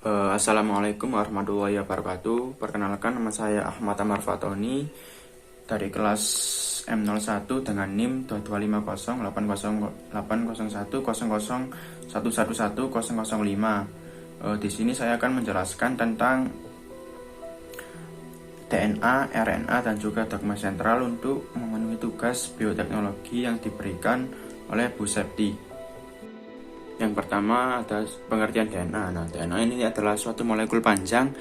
Assalamualaikum warahmatullahi wabarakatuh. Perkenalkan, nama saya Ahmad Amar Fatoni dari kelas M01 dengan NIM 225080080100111005. Di sini saya akan menjelaskan tentang DNA, RNA, dan juga dogma sentral untuk memenuhi tugas bioteknologi yang diberikan oleh Bu Septi. Yang pertama ada pengertian DNA. Nah, DNA ini adalah suatu molekul panjang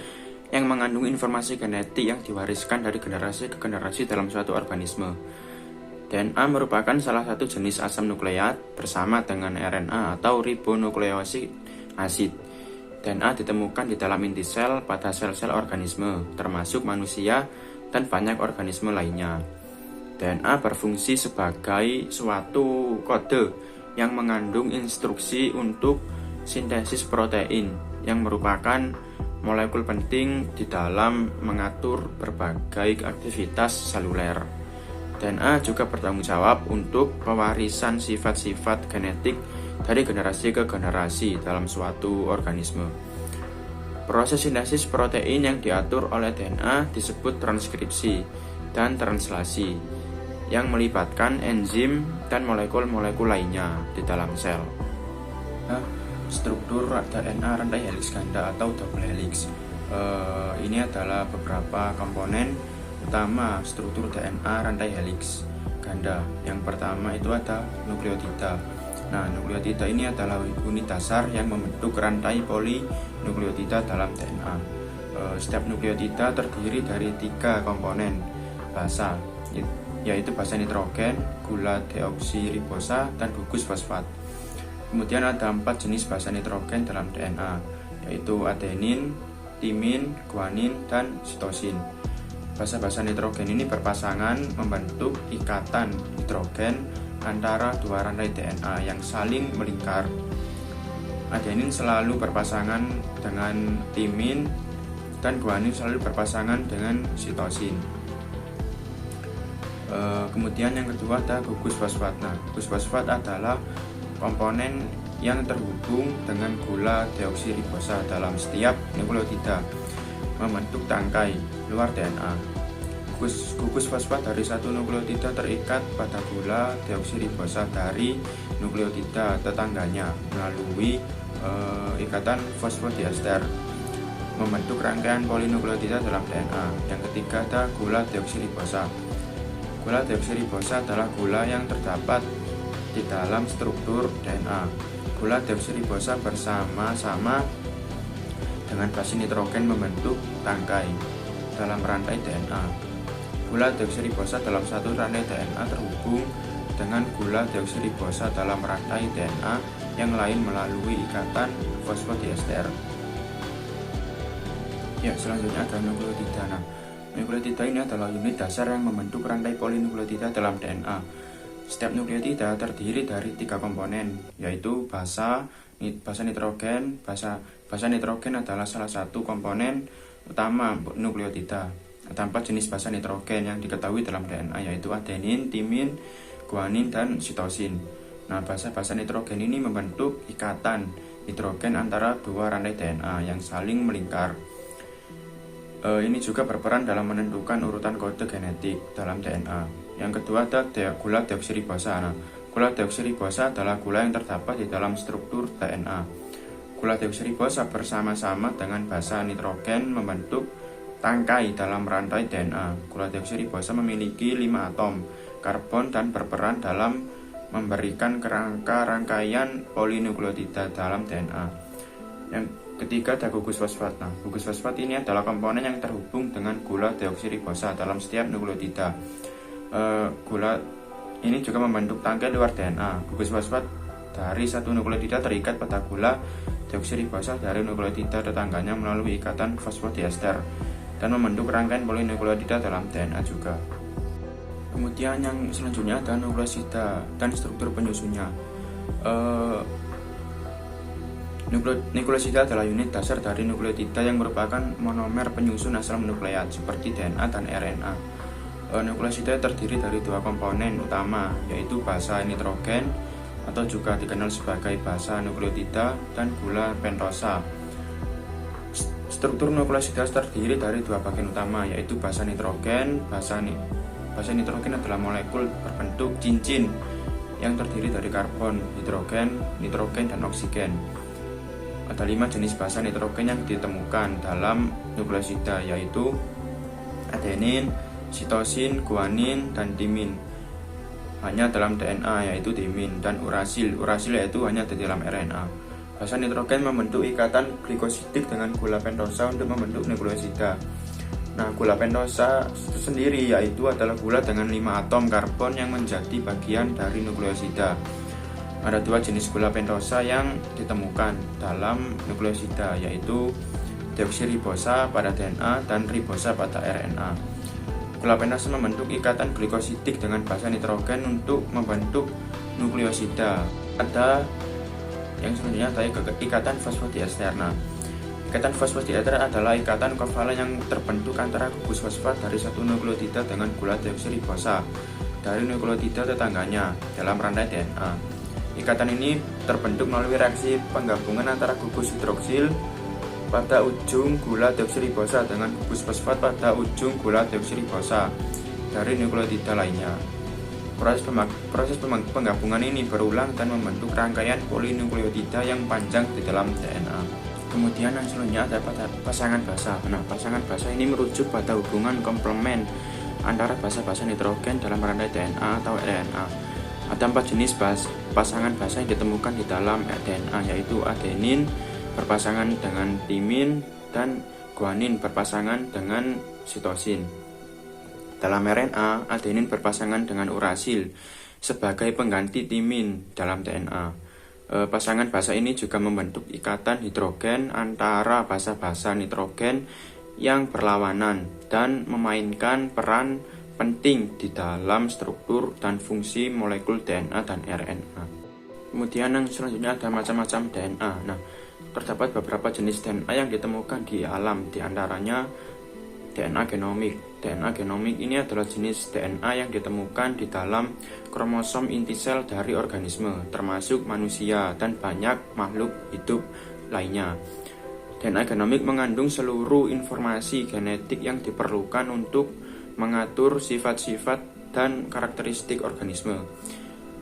yang mengandung informasi genetik yang diwariskan dari generasi ke generasi dalam suatu organisme. DNA merupakan salah satu jenis asam nukleat bersama dengan RNA atau ribonukleosid asid. DNA ditemukan di dalam inti sel pada sel-sel organisme, termasuk manusia dan banyak organisme lainnya. DNA berfungsi sebagai suatu kode yang mengandung instruksi untuk sintesis protein yang merupakan molekul penting di dalam mengatur berbagai aktivitas seluler. DNA juga bertanggung jawab untuk pewarisan sifat-sifat genetik dari generasi ke generasi dalam suatu organisme. Proses sintesis protein yang diatur oleh DNA disebut transkripsi dan translasi, yang melibatkan enzim dan molekul-molekul lainnya di dalam sel. Struktur DNA rantai heliks ganda atau double helix. Ini adalah beberapa komponen utama struktur DNA rantai heliks ganda. Yang pertama itu ada nukleotida. Nah, nukleotida ini adalah unit dasar yang membentuk rantai polinukleotida dalam DNA. Setiap nukleotida terdiri dari 3 komponen basa, yaitu basa nitrogen, gula deoksiribosa, dan gugus fosfat. Kemudian ada 4 jenis basa nitrogen dalam DNA, yaitu adenin, timin, guanin, dan sitosin. Basa-basa nitrogen ini berpasangan membentuk ikatan nitrogen antara 2 rantai DNA yang saling melingkar. Adenin selalu berpasangan dengan timin, dan guanin selalu berpasangan dengan sitosin. Kemudian yang kedua ada gugus fosfat. Nah, gugus fosfat adalah komponen yang terhubung dengan gula deoksiribosa dalam setiap nukleotida membentuk tangkai luar DNA. Gugus fosfat dari satu nukleotida terikat pada gula deoksiribosa dari nukleotida tetangganya melalui ikatan fosfodiester membentuk rangkaian polinukleotida dalam DNA. Yang ketiga ada gula deoksiribosa. Gula deoksiribosa adalah gula yang terdapat di dalam struktur DNA. Gula deoksiribosa bersama-sama dengan basa nitrogen membentuk tangkai dalam rantai DNA. Gula deoksiribosa dalam satu rantai DNA terhubung dengan gula deoksiribosa dalam rantai DNA yang lain melalui ikatan fosfodiester. Ya, selanjutnya ada nukleotida. Nah, nukleotida ini adalah unit dasar yang membentuk rantai polinukleotida dalam DNA. Setiap nukleotida terdiri dari 3 komponen, yaitu basa nitrogen. Basa nitrogen adalah salah satu komponen utama nukleotida. Ada 4 jenis basa nitrogen yang diketahui dalam DNA, yaitu adenin, timin, guanin, dan sitosin. Nah, basa nitrogen ini membentuk ikatan nitrogen antara 2 rantai DNA yang saling melingkar. Ini juga berperan dalam menentukan urutan kode genetik dalam DNA. Yang kedua ada gula deoksiribosa. Nah, gula deoksiribosa adalah gula yang terdapat di dalam struktur DNA. Gula deoksiribosa bersama-sama dengan basa nitrogen membentuk tangkai dalam rantai DNA. Gula deoksiribosa memiliki 5 atom karbon dan berperan dalam memberikan kerangka rangkaian polinukleotida dalam DNA. Yang ketiga ada gugus fosfat. Nah, gugus fosfat ini adalah komponen yang terhubung dengan gula deoksiribosa dalam setiap nukleotida. Gula ini juga membentuk tangkai luar DNA. Gugus fosfat dari satu nukleotida terikat pada gula deoksiribosa dari nukleotida tetangganya melalui ikatan fosfodiester dan membentuk rangkaian polinukleotida dalam DNA juga. Kemudian yang selanjutnya ada nukleosida dan struktur penyusunnya. Nukleosida adalah unit dasar dari nukleotida yang merupakan monomer penyusun asal nukleat seperti DNA dan RNA. Nukleosida terdiri dari 2 komponen utama, yaitu basa nitrogen atau juga dikenal sebagai basa nukleotida dan gula pentosa. Struktur nukleosida terdiri dari dua bagian utama, yaitu basa nitrogen. Basa nitrogen adalah molekul berbentuk cincin yang terdiri dari karbon, hidrogen, nitrogen, dan oksigen. Ada 5 jenis basa nitrogen yang ditemukan dalam nukleosida, yaitu adenin, sitosin, guanin, dan timin. Hanya dalam DNA, yaitu timin, dan urasil. Urasil yaitu hanya di dalam RNA. Basa nitrogen membentuk ikatan glikosidik dengan gula pentosa untuk membentuk nukleosida. Nah, gula pentosa itu sendiri yaitu adalah gula dengan 5 atom karbon yang menjadi bagian dari nukleosida. Ada 2 jenis gula pentosa yang ditemukan dalam nukleosida, yaitu deoksiribosa pada DNA dan ribosa pada RNA. Gula pentosa membentuk ikatan glikosidik dengan basa nitrogen untuk membentuk nukleosida. Ada yang selanjutnya adalah ikatan fosfodiester. Nah, ikatan fosfodiester adalah ikatan kovalen yang terbentuk antara gugus fosfat dari satu nukleotida dengan gula deoksiribosa dari nukleotida tetangganya dalam rantai DNA. Ikatan ini terbentuk melalui reaksi penggabungan antara gugus hidroksil pada ujung gula deoksiribosa dengan gugus fosfat pada ujung gula deoksiribosa dari nukleotida lainnya. Proses penggabungan ini berulang dan membentuk rangkaian polinukleotida yang panjang di dalam DNA. Kemudian yang selanjutnya ada pasangan basa. Nah, pasangan basa ini merujuk pada hubungan komplement antara basa-basa nitrogen dalam rantai DNA atau RNA. Ada 4 jenis pasangan basa yang ditemukan di dalam DNA, yaitu adenin berpasangan dengan timin dan guanin berpasangan dengan sitosin. Dalam RNA, adenin berpasangan dengan urasil sebagai pengganti timin dalam DNA. Pasangan basa ini juga membentuk ikatan hidrogen antara basa-basa nitrogen yang berlawanan dan memainkan peran penting di dalam struktur dan fungsi molekul DNA dan RNA. Kemudian yang selanjutnya ada macam-macam DNA. Nah, terdapat beberapa jenis DNA yang ditemukan di alam, di antaranya DNA genomik. DNA genomik ini adalah jenis DNA yang ditemukan di dalam kromosom inti sel dari organisme, termasuk manusia dan banyak makhluk hidup lainnya. DNA genomik mengandung seluruh informasi genetik yang diperlukan untuk mengatur sifat-sifat dan karakteristik organisme.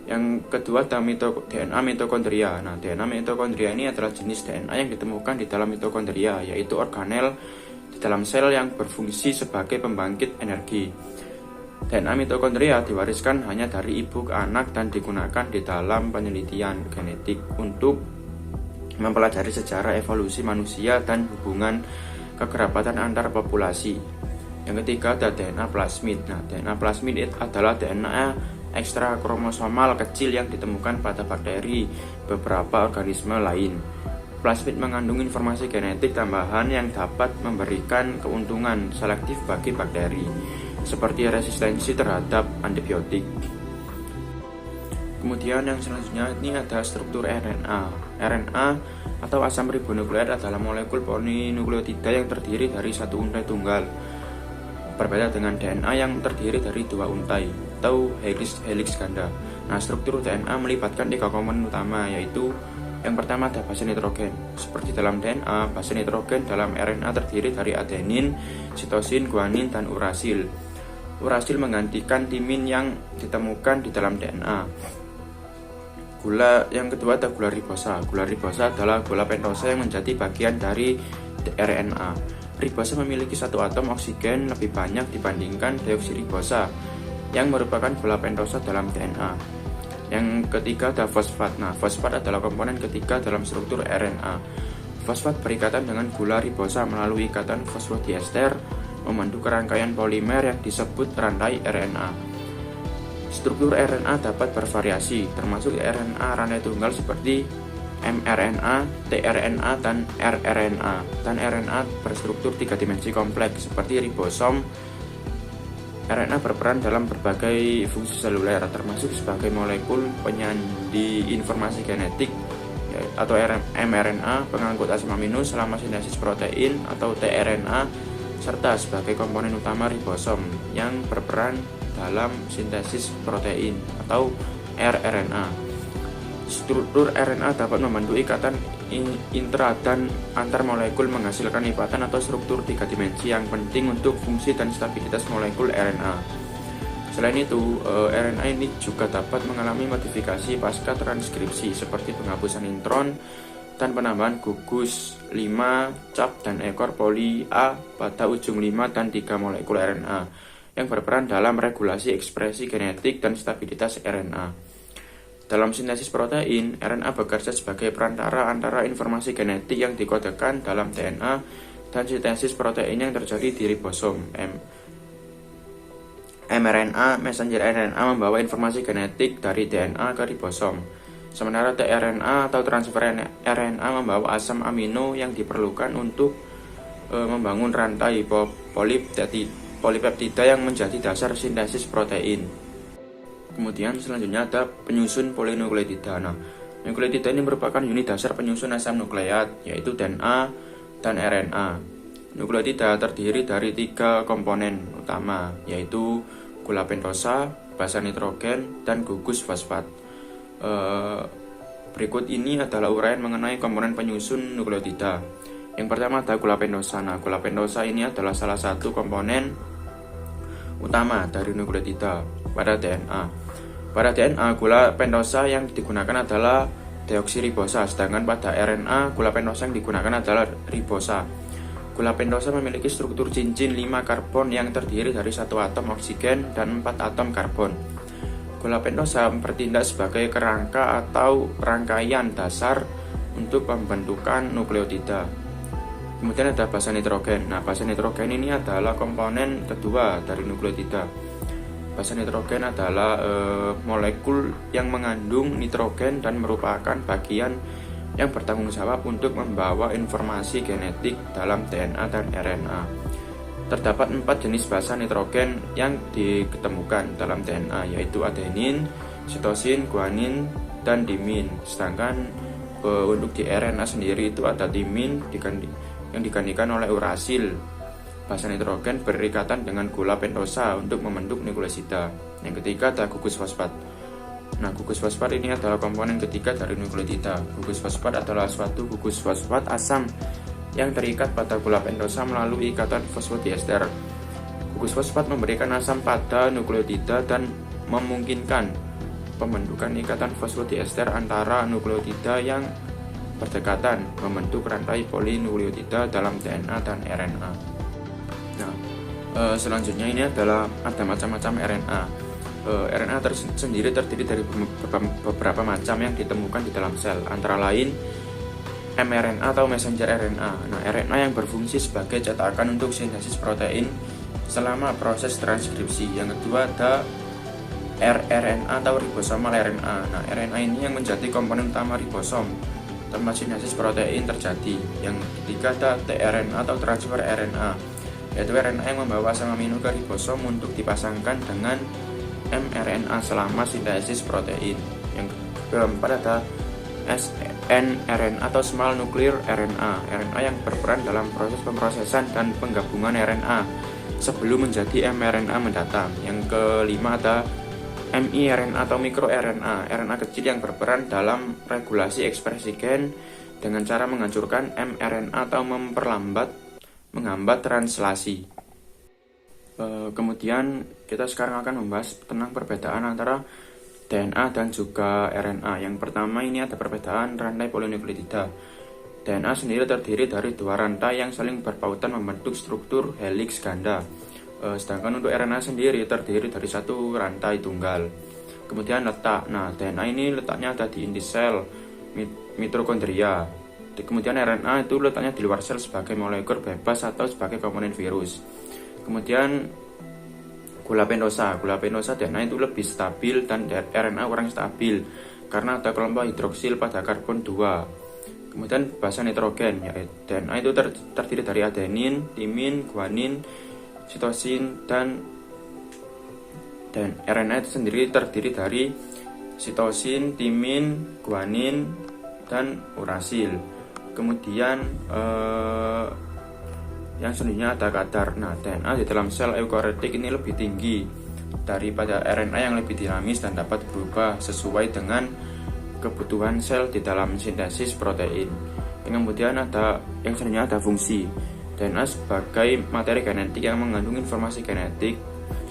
Yang kedua ada DNA mitokondria. Nah, DNA mitokondria ini adalah jenis DNA yang ditemukan di dalam mitokondria, yaitu organel dalam sel yang berfungsi sebagai pembangkit energi. DNA mitokondria diwariskan hanya dari ibu ke anak dan digunakan di dalam penelitian genetik untuk mempelajari sejarah evolusi manusia dan hubungan kekerabatan antar populasi. Yang ketiga ada DNA plasmid. Nah, DNA plasmid adalah DNA ekstra kromosomal kecil yang ditemukan pada bakteri beberapa organisme lain. Plasmid mengandung informasi genetik tambahan yang dapat memberikan keuntungan selektif bagi bakteri, seperti resistensi terhadap antibiotik. Kemudian yang selanjutnya ini ada struktur RNA. RNA atau asam ribonukleat adalah molekul polinukleotida yang terdiri dari satu untai tunggal. Berbeda dengan DNA yang terdiri dari 2 untai atau helix ganda. Nah, struktur DNA melibatkan 3 komponen utama, yaitu yang pertama ada basa nitrogen. Seperti dalam DNA, basa nitrogen dalam RNA terdiri dari adenin, sitosin, guanin, dan urasil. Urasil menggantikan timin yang ditemukan di dalam DNA. Yang kedua ada gula ribosa. Gula ribosa adalah gula pentosa yang menjadi bagian dari RNA. Ribosa memiliki 1 atom oksigen lebih banyak dibandingkan deoksiribosa yang merupakan gula pentosa dalam DNA. Yang ketiga ada fosfat. Nah, fosfat adalah komponen ketiga dalam struktur RNA. Fosfat berikatan dengan gula ribosa melalui ikatan fosfodiester membentuk rangkaian polimer yang disebut rantai RNA. Struktur RNA dapat bervariasi, termasuk RNA rantai tunggal seperti mRNA, tRNA, dan rRNA, dan RNA berstruktur 3 dimensi kompleks seperti ribosom. RNA berperan dalam berbagai fungsi seluler, termasuk sebagai molekul penyandi informasi genetik atau mRNA, pengangkut asam amino selama sintesis protein atau tRNA, serta sebagai komponen utama ribosom yang berperan dalam sintesis protein atau rRNA. Struktur RNA dapat membantu ikatan intra dan antar molekul menghasilkan lipatan atau struktur 3 dimensi yang penting untuk fungsi dan stabilitas molekul RNA. Selain itu, RNA ini juga dapat mengalami modifikasi pasca transkripsi seperti penghapusan intron dan penambahan gugus 5 cap dan ekor poli A pada ujung 5 dan 3 molekul RNA yang berperan dalam regulasi ekspresi genetik dan stabilitas RNA. Dalam sintesis protein, RNA bekerja sebagai perantara antara informasi genetik yang dikodekan dalam DNA dan sintesis protein yang terjadi di ribosom. mRNA, messenger RNA membawa informasi genetik dari DNA ke ribosom. Sementara tRNA atau transfer RNA membawa asam amino yang diperlukan untuk membangun rantai polipeptida yang menjadi dasar sintesis protein. Kemudian selanjutnya ada penyusun polinukleotida. Nah, nukleotida ini merupakan unit dasar penyusun asam nukleat, yaitu DNA dan RNA. Nukleotida terdiri dari 3 komponen utama, yaitu gula pentosa, basa nitrogen, dan gugus fosfat. Berikut ini adalah uraian mengenai komponen penyusun nukleotida. Yang pertama ada gula pentosa. Nah, gula pentosa ini adalah salah satu komponen utama dari nukleotida pada DNA. Pada DNA, gula pentosa yang digunakan adalah deoksiribosa, sedangkan pada RNA, gula pentosa yang digunakan adalah ribosa. Gula pentosa memiliki struktur cincin 5 karbon yang terdiri dari 1 atom oksigen dan 4 atom karbon. Gula pentosa bertindak sebagai kerangka atau rangkaian dasar untuk pembentukan nukleotida. Kemudian ada basa nitrogen. Nah, basa nitrogen ini adalah komponen kedua dari nukleotida. Basa nitrogen adalah molekul yang mengandung nitrogen dan merupakan bagian yang bertanggung jawab untuk membawa informasi genetik dalam DNA dan RNA. Terdapat 4 jenis basa nitrogen yang ditemukan dalam DNA, yaitu adenin, sitosin, guanin, dan timin. Sedangkan untuk di RNA sendiri itu ada timin yang digantikan oleh urasil. Basa nitrogen berikatan dengan gula pentosa untuk membentuk nukleosida. Yang ketiga ada gugus fosfat. Nah, gugus fosfat ini adalah komponen ketiga dari nukleotida. Gugus fosfat adalah suatu gugus fosfat asam yang terikat pada gula pentosa melalui ikatan fosfodiester. Gugus fosfat memberikan asam pada nukleotida dan memungkinkan pembentukan ikatan fosfodiester antara nukleotida yang berdekatan membentuk rantai polinukleotida dalam DNA dan RNA. Nah, selanjutnya ini adalah ada macam-macam RNA. RNA sendiri terdiri dari beberapa macam yang ditemukan di dalam sel, antara lain mRNA atau messenger RNA. Nah, RNA yang berfungsi sebagai cetakan untuk sintesis protein selama proses transkripsi. Yang kedua ada rRNA atau ribosomal RNA. Nah, RNA ini yang menjadi komponen utama ribosom tempat sintesis protein terjadi. Yang ketiga ada tRNA atau transfer RNA, yaitu RNA yang membawa asam amino ke ribosom untuk dipasangkan dengan mRNA selama sintesis protein. Yang keempat ada snRNA atau small nuclear RNA, RNA yang berperan dalam proses pemrosesan dan penggabungan RNA sebelum menjadi mRNA mendatang. Yang kelima ada miRNA atau mikroRNA, RNA kecil yang berperan dalam regulasi ekspresi gen dengan cara menghancurkan mRNA atau menghambat translasi. Kemudian kita sekarang akan membahas tentang perbedaan antara DNA dan juga RNA. Yang pertama ini ada perbedaan rantai polinukleotida. DNA sendiri terdiri dari 2 rantai yang saling berpautan membentuk struktur helix ganda. Sedangkan untuk RNA sendiri terdiri dari 1 rantai tunggal. Kemudian letak. Nah, DNA ini letaknya ada di inti sel mitokondria. Kemudian RNA itu letaknya di luar sel sebagai molekul bebas atau sebagai komponen virus. Kemudian gula pentosa DNA itu lebih stabil dan RNA kurang stabil karena ada kelompok hidroksil pada karbon 2. Kemudian basa nitrogen, yaitu DNA itu terdiri dari adenin, timin, guanin, sitosin, dan RNA itu sendiri terdiri dari sitosin, timin, guanin, dan urasil. Kemudian yang selanjutnya ada kadar. Nah, DNA di dalam sel eukariotik ini lebih tinggi daripada RNA yang lebih dinamis dan dapat berubah sesuai dengan kebutuhan sel di dalam sintesis protein. Kemudian ada yang selanjutnya ada fungsi. DNA sebagai materi genetik yang mengandung informasi genetik,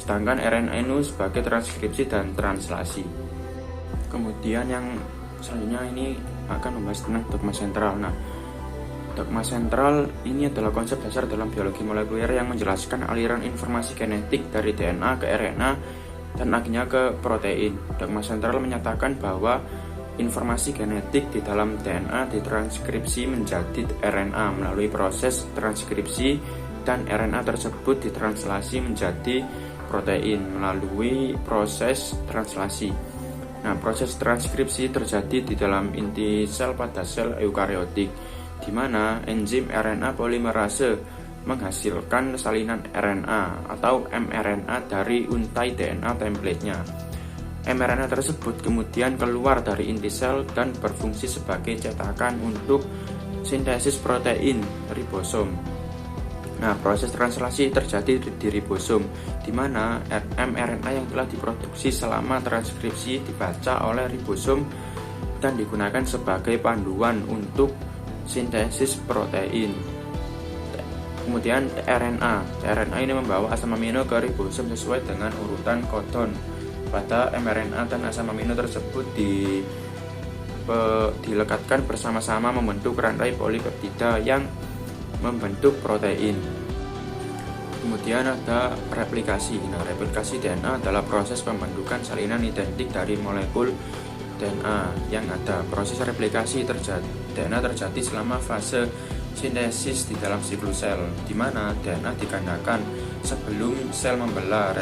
sedangkan RNA itu sebagai transkripsi dan translasi. Kemudian yang selanjutnya ini akan membahas tentang dogma sentral. Nah, dogma sentral ini adalah konsep dasar dalam biologi molekuler yang menjelaskan aliran informasi genetik dari DNA ke RNA dan akhirnya ke protein. Dogma sentral menyatakan bahwa informasi genetik di dalam DNA ditranskripsi menjadi RNA melalui proses transkripsi dan RNA tersebut ditranslasi menjadi protein melalui proses translasi. Nah, proses transkripsi terjadi di dalam inti sel pada sel eukariotik, di mana enzim RNA polimerase menghasilkan salinan RNA atau mRNA dari untai DNA template-nya. mRNA tersebut kemudian keluar dari inti sel dan berfungsi sebagai cetakan untuk sintesis protein ribosom. Nah, proses translasi terjadi di ribosom, di mana mRNA yang telah diproduksi selama transkripsi dibaca oleh ribosom dan digunakan sebagai panduan untuk sintesis protein. Kemudian RNA ini membawa asam amino ke ribosom sesuai dengan urutan kodon. Pada mRNA dan asam amino tersebut dilekatkan bersama-sama membentuk rantai polipeptida yang membentuk protein. Kemudian ada replikasi. Nah, replikasi DNA adalah proses pembentukan salinan identik dari molekul DNA yang ada. Proses replikasi DNA terjadi selama fase sintesis di dalam siklus sel, di mana DNA digandakan sebelum sel membelah.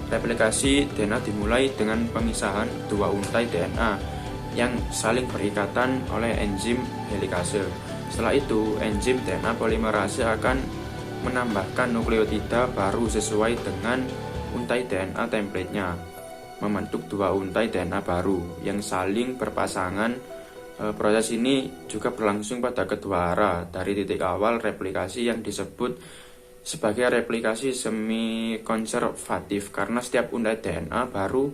Replikasi DNA dimulai dengan pemisahan dua untai DNA yang saling berikatan oleh enzim helikase. Setelah itu, enzim DNA polimerase akan menambahkan nukleotida baru sesuai dengan untai DNA template-nya, membentuk dua untai DNA baru yang saling berpasangan. Proses ini juga berlangsung pada kedua arah dari titik awal replikasi yang disebut sebagai replikasi semi-konservatif, karena setiap untai DNA baru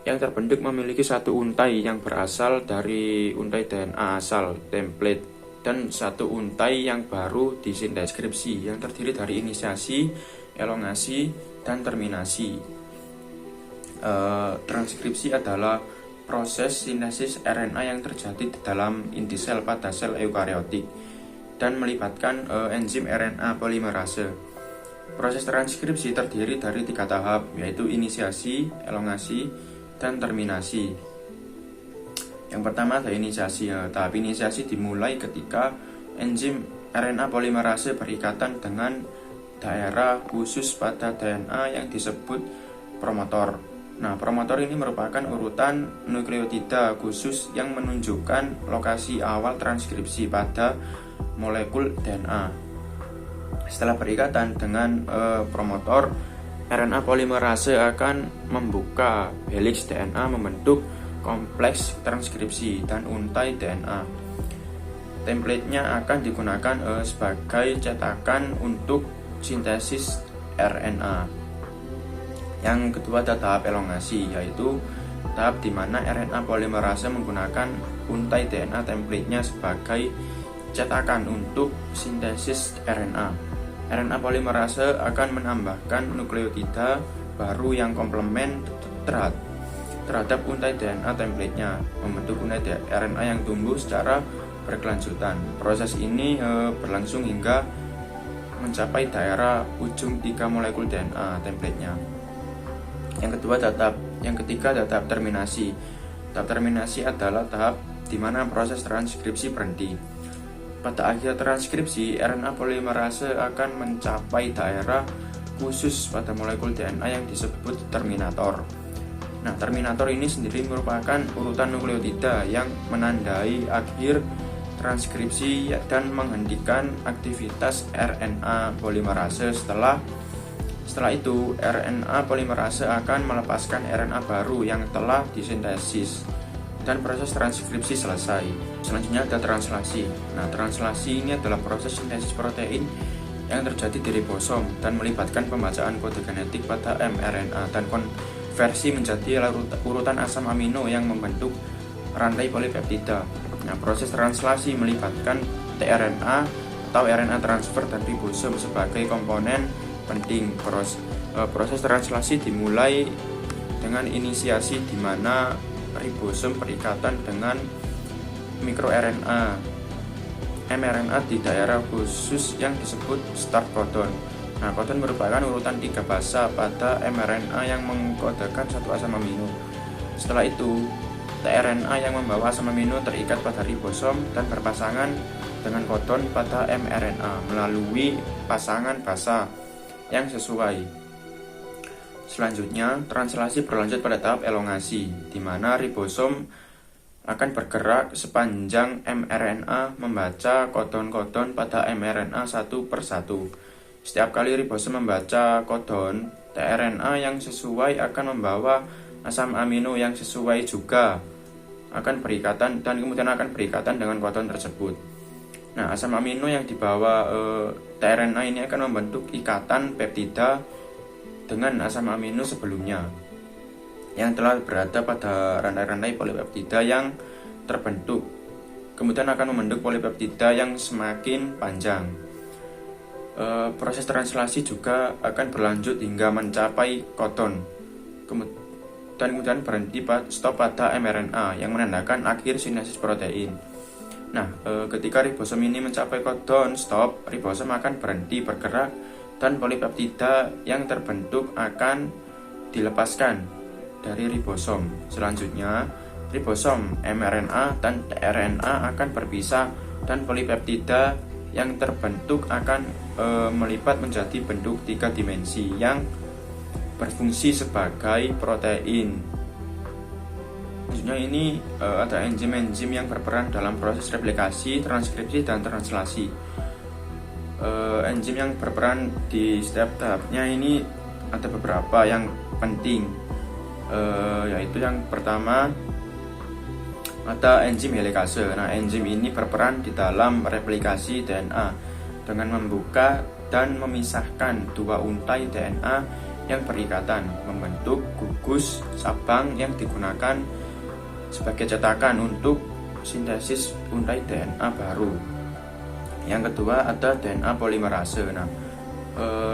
yang terbentuk memiliki satu untai yang berasal dari untai DNA asal template dan satu untai yang baru disindeskripsi yang terdiri dari inisiasi, elongasi, dan terminasi. Transkripsi adalah proses sintesis RNA yang terjadi di dalam inti sel pada sel eukariotik dan melibatkan enzim RNA polimerase. Proses transkripsi terdiri dari 3 tahap, yaitu inisiasi, elongasi, dan terminasi. Yang pertama ada inisiasi. Tahap inisiasi dimulai ketika enzim RNA polimerase berikatan dengan daerah khusus pada DNA yang disebut promotor. Nah, promotor ini merupakan urutan nukleotida khusus yang menunjukkan lokasi awal transkripsi pada molekul DNA. Setelah berikatan dengan promotor, RNA polimerase akan membuka helix DNA membentuk kompleks transkripsi dan untai DNA. Template-nya akan digunakan sebagai cetakan untuk sintesis RNA. Yang kedua ada tahap elongasi, yaitu tahap di mana RNA polimerase menggunakan untai DNA template-nya sebagai cetakan untuk sintesis RNA. RNA polimerase akan menambahkan nukleotida baru yang komplement terhadap untai DNA template-nya, membentuk untai RNA yang tumbuh secara berkelanjutan. Proses ini berlangsung hingga mencapai daerah ujung 3 molekul DNA template-nya. Yang ketiga ada tahap terminasi. Tahap terminasi adalah tahap di mana proses transkripsi berhenti. Pada akhir transkripsi, RNA polimerase akan mencapai daerah khusus pada molekul DNA yang disebut terminator. Nah, terminator ini sendiri merupakan urutan nukleotida yang menandai akhir transkripsi dan menghentikan aktivitas RNA polimerase. Setelah itu, RNA polimerase akan melepaskan RNA baru yang telah disintesis dan proses transkripsi selesai. Selanjutnya ada translasi. Nah, translasi ini adalah proses sintesis protein yang terjadi di ribosom dan melibatkan pembacaan kode genetik pada mRNA dan konversi menjadi urutan asam amino yang membentuk rantai polipeptida. Nah, Nah, proses translasi melibatkan tRNA atau RNA transfer dan ribosom sebagai komponen penting. Proses translasi dimulai dengan inisiasi di mana ribosom berikatan dengan mikroRNA mRNA di daerah khusus yang disebut start codon. Nah, codon merupakan urutan 3 basa pada mRNA yang mengkodekan satu asam amino. Setelah itu, tRNA yang membawa asam amino terikat pada ribosom dan berpasangan dengan codon pada mRNA melalui pasangan basa yang sesuai. Selanjutnya, translasi berlanjut pada tahap elongasi, di mana ribosom akan bergerak sepanjang mRNA membaca kodon-kodon pada mRNA satu persatu. Setiap kali ribosom membaca kodon, tRNA yang sesuai akan membawa asam amino yang sesuai juga akan berikatan dan kemudian akan berikatan dengan kodon tersebut. Nah, asam amino yang dibawa tRNA ini akan membentuk ikatan peptida dengan asam amino sebelumnya yang telah berada pada rantai-rantai polipeptida yang terbentuk. Kemudian akan membentuk polipeptida yang semakin panjang. Proses translasi juga akan berlanjut hingga mencapai kodon. Dan kemudian berhenti stop pada mRNA yang menandakan akhir sintesis protein. Nah, ketika ribosom ini mencapai kodon stop, ribosom akan berhenti bergerak dan polipeptida yang terbentuk akan dilepaskan dari ribosom. Selanjutnya, ribosom, mRNA, dan tRNA akan berpisah dan polipeptida yang terbentuk akan melipat menjadi bentuk 3 dimensi yang berfungsi sebagai protein. Selanjutnya ini ada enzim-enzim yang berperan dalam proses replikasi, transkripsi, dan translasi. Enzim yang berperan di setiap tahapnya ini ada beberapa yang penting, yaitu yang pertama ada enzim helikase. Nah, enzim ini berperan di dalam replikasi DNA dengan membuka dan memisahkan 2 untai DNA yang berikatan membentuk gugus cabang yang digunakan sebagai cetakan untuk sintesis untai DNA baru. Yang kedua ada DNA polimerase. Nah,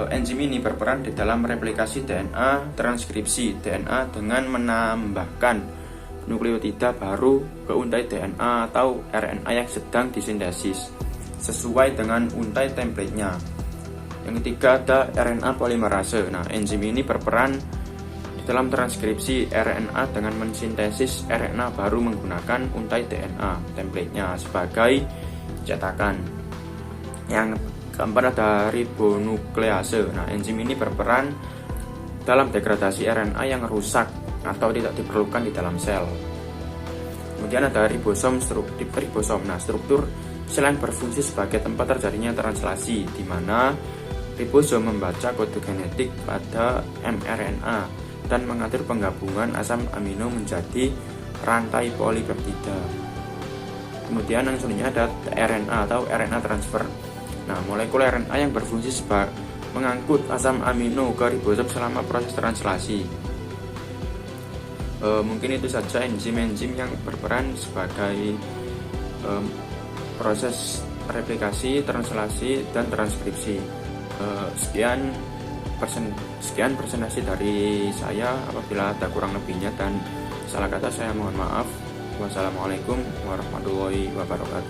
enzim ini berperan di dalam replikasi DNA, transkripsi DNA dengan menambahkan nukleotida baru ke untai DNA atau RNA yang sedang disintesis sesuai dengan untai template-nya. Yang ketiga ada RNA polimerase. Nah, enzim ini berperan di dalam transkripsi RNA dengan mensintesis RNA baru menggunakan untai DNA template-nya sebagai cetakan. Yang keempat ada ribonuklease. Nah, enzim ini berperan dalam degradasi RNA yang rusak atau tidak diperlukan di dalam sel. Kemudian ada ribosom. Nah, struktur sel yang berfungsi sebagai tempat terjadinya translasi, di mana ribosom membaca kode genetik pada mRNA dan mengatur penggabungan asam amino menjadi rantai polipeptida. Kemudian yang selanjutnya ada RNA atau RNA transfer. Nah, molekul RNA yang berfungsi sebagai mengangkut asam amino ke ribosom selama proses translasi. Mungkin itu saja enzim-enzim yang berperan sebagai proses replikasi, translasi, dan transkripsi. Sekian presentasi dari saya. Apabila ada kurang lebihnya dan salah kata, saya mohon maaf. Wassalamualaikum warahmatullahi wabarakatuh.